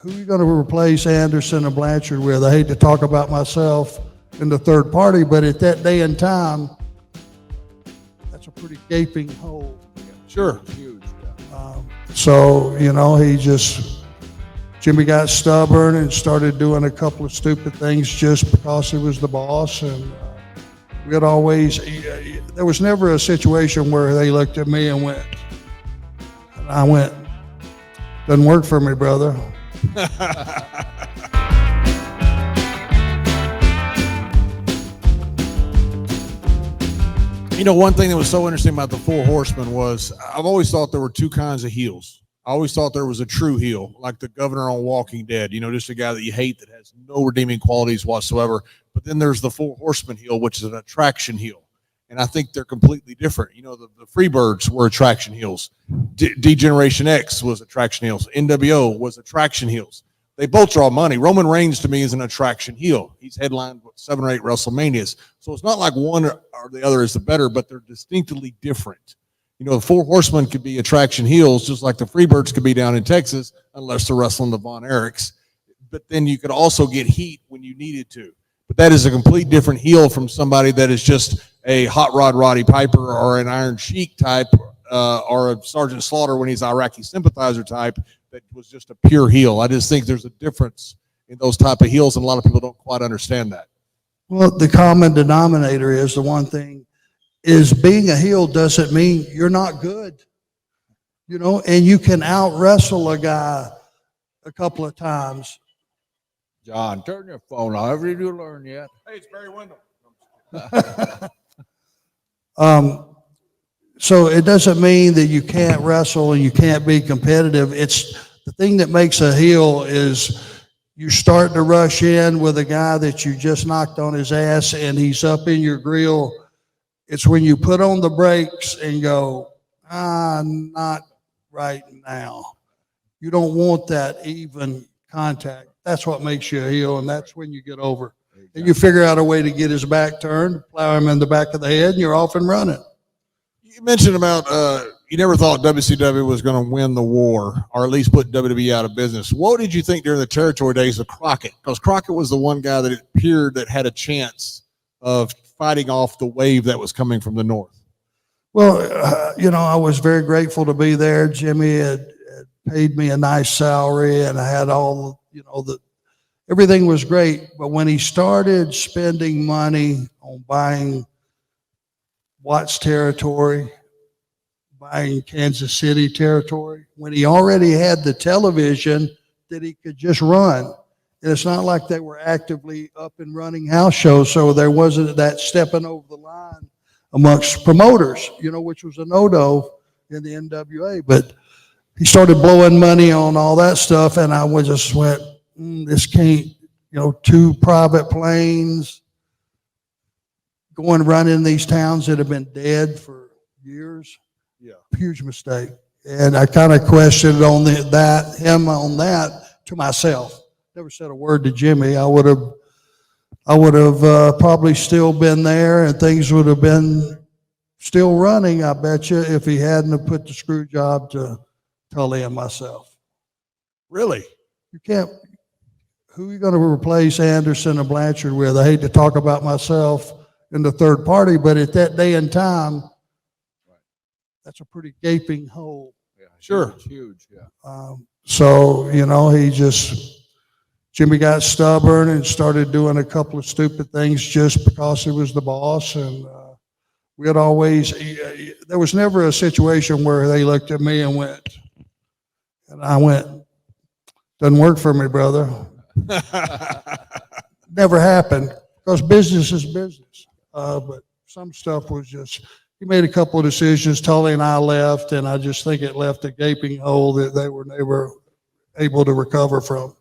Who are you going to replace Anderson and Blanchard with? I hate to talk about myself in the third party, but at that day and time, that's a pretty gaping hole. Sure. Huge. So, Jimmy got stubborn and started doing a couple of stupid things just because he was the boss. And we had always, there was never a situation where they looked at me and I went, doesn't work for me, brother. One thing that was so interesting about the Four Horsemen was I've always thought there were two kinds of heels. I always thought there was a true heel, like the governor on Walking Dead, just a guy that you hate that has no redeeming qualities whatsoever. But then there's the Four Horsemen heel, which is an attraction heel. And I think they're completely different. The Freebirds were attraction heels. D-Generation X was attraction heels. NWO was attraction heels. They both draw money. Roman Reigns, to me, is an attraction heel. He's headlined 7 or 8 WrestleManias. So it's not like one or the other is the better, but they're distinctly different. The Four Horsemen could be attraction heels, just like the Freebirds could be down in Texas, unless they're wrestling the Von Erichs. But then you could also get heat when you needed to. But that is a complete different heel from somebody that is just a Hot Rod Roddy Piper or an Iron Sheik type or a Sergeant Slaughter when he's Iraqi sympathizer type that was just a pure heel. I just think there's a difference in those type of heels, and a lot of people don't quite understand that. Well, the common denominator is the one thing is being a heel doesn't mean you're not good, and you can out wrestle a guy a couple of times. John, turn your phone off. Haven't you learned yet? Hey, it's Barry Windham. So it doesn't mean that you can't wrestle and you can't be competitive. It's the thing that makes a heel is you start to rush in with a guy that you just knocked on his ass and he's up in your grill. It's when you put on the brakes and go, not right now. You don't want that even contact. That's what makes you a heel, and that's when you get over. And you figure out a way to get his back turned, plow him in the back of the head, and you're off and running. You mentioned about you never thought WCW was going to win the war, or at least put WWE out of business. What did you think during the territory days of Crockett? Because Crockett was the one guy that it appeared that had a chance of fighting off the wave that was coming from the north. Well, I was very grateful to be there. Jimmy had paid me a nice salary, and I had all, everything was great. But when he started spending money on buying Watts territory, buying Kansas City territory, when he already had the television that he could just run, and it's not like they were actively up and running house shows, so there wasn't that stepping over the line amongst promoters, which was a no-no in the NWA. But he started blowing money on all that stuff, and I just went, this can't, 2 private planes going running these towns that have been dead for years. Yeah, huge mistake. And I kind of questioned on him on that to myself. Never said a word to Jimmy. I would have probably still been there, and things would have been still running, I bet you, if he hadn't have put the screw job to Tully and myself. Really? You can't. Who are you going to replace Anderson and Blanchard with? I hate to talk about myself in the third party, but at that day and time, that's a pretty gaping hole. Yeah, sure. It's huge. Yeah. So, Jimmy got stubborn and started doing a couple of stupid things just because he was the boss. And we had always, there was never a situation where they looked at me and I went, doesn't work for me, brother. Never happened, because business is business. But some stuff was just, he made a couple of decisions. Tully and I left, and I just think it left a gaping hole that they were never able to recover from.